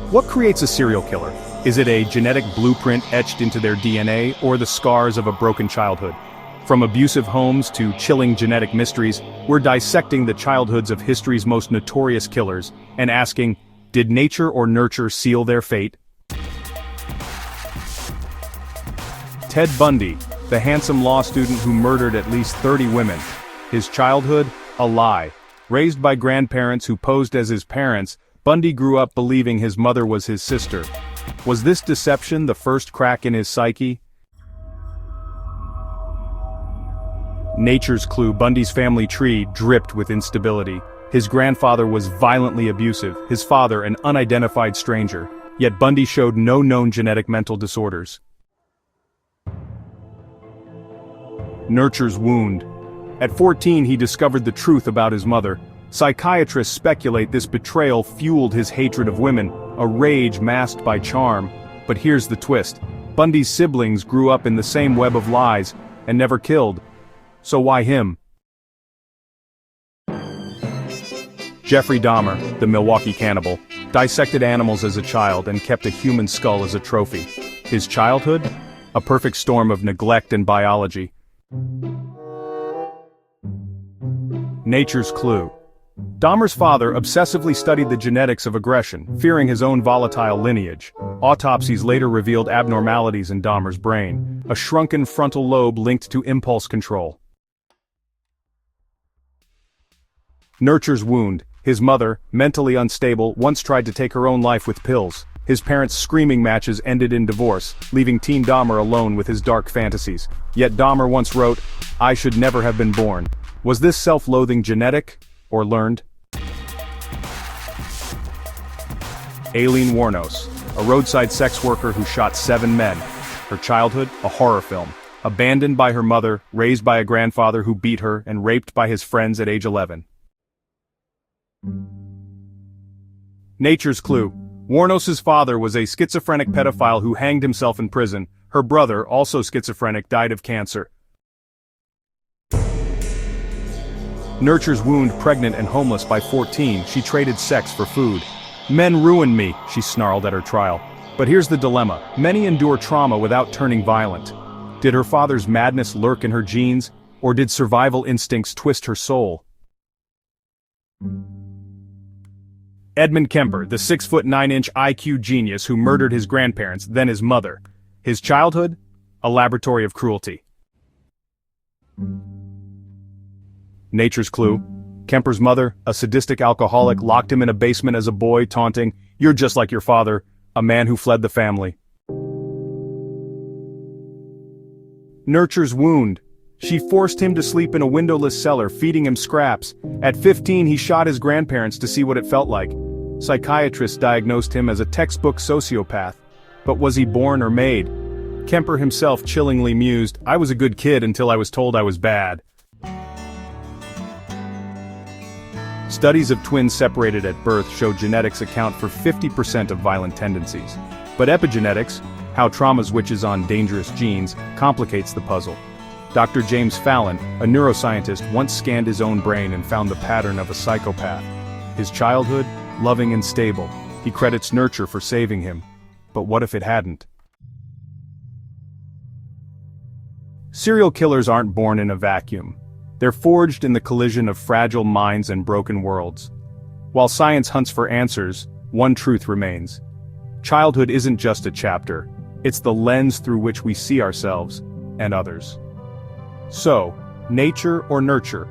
What creates a serial killer? Is it a genetic blueprint etched into their DNA, or the scars of a broken childhood? From abusive homes to chilling genetic mysteries, we're dissecting the childhoods of history's most notorious killers, and asking, did nature or nurture seal their fate? Ted Bundy, the handsome law student who murdered at least 30 women. His childhood? A lie. Raised by grandparents who posed as his parents, Bundy grew up believing his mother was his sister. Was this deception the first crack in his psyche? Nature's clue. Bundy's family tree dripped with instability. His grandfather was violently abusive, his father an unidentified stranger. Yet Bundy showed no known genetic mental disorders. Nurture's wound. At 14 he discovered the truth about his mother. Psychiatrists speculate this betrayal fueled his hatred of women, a rage masked by charm. But here's the twist. Bundy's siblings grew up in the same web of lies, and never killed. So why him? Jeffrey Dahmer, the Milwaukee cannibal, dissected animals as a child and kept a human skull as a trophy. His childhood? A perfect storm of neglect and biology. Nature's clue. Dahmer's father obsessively studied the genetics of aggression, fearing his own volatile lineage. Autopsies later revealed abnormalities in Dahmer's brain, a shrunken frontal lobe linked to impulse control. Nurture's wound. His mother, mentally unstable, once tried to take her own life with pills. His parents' screaming matches ended in divorce, leaving teen Dahmer alone with his dark fantasies. Yet Dahmer once wrote, "I should never have been born." Was this self-loathing genetic, or learned? Aileen Wuornos, a roadside sex worker who shot 7 men. Her childhood, a horror film. Abandoned by her mother, raised by a grandfather who beat her, and raped by his friends at age 11. Nature's clue. Wuornos' father was a schizophrenic pedophile who hanged himself in prison. Her brother, also schizophrenic, died of cancer. Nurture's wound. Pregnant and homeless by 14, she traded sex for food. "Men ruined me," she snarled at her trial. But here's the dilemma. Many endure trauma without turning violent. Did her father's madness lurk in her genes, or did survival instincts twist her soul? Edmund Kemper, the 6'9" IQ genius who murdered his grandparents, then his mother. His childhood? A laboratory of cruelty. Nature's clue. Kemper's mother, a sadistic alcoholic, locked him in a basement as a boy, taunting, "You're just like your father," a man who fled the family. Nurture's wound. She forced him to sleep in a windowless cellar, feeding him scraps. At 15 he shot his grandparents to see what it felt like. Psychiatrists diagnosed him as a textbook sociopath. But was he born or made? Kemper himself chillingly mused, "I was a good kid until I was told I was bad." Studies of twins separated at birth show genetics account for 50% of violent tendencies. But epigenetics, how trauma switches on dangerous genes, complicates the puzzle. Dr. James Fallon, a neuroscientist, once scanned his own brain and found the pattern of a psychopath. His childhood? Loving and stable. He credits nurture for saving him. But what if it hadn't? Serial killers aren't born in a vacuum. They're forged in the collision of fragile minds and broken worlds. While science hunts for answers, one truth remains. Childhood isn't just a chapter, it's the lens through which we see ourselves and others. So, nature or nurture?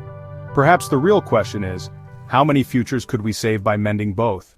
Perhaps the real question is, how many futures could we save by mending both?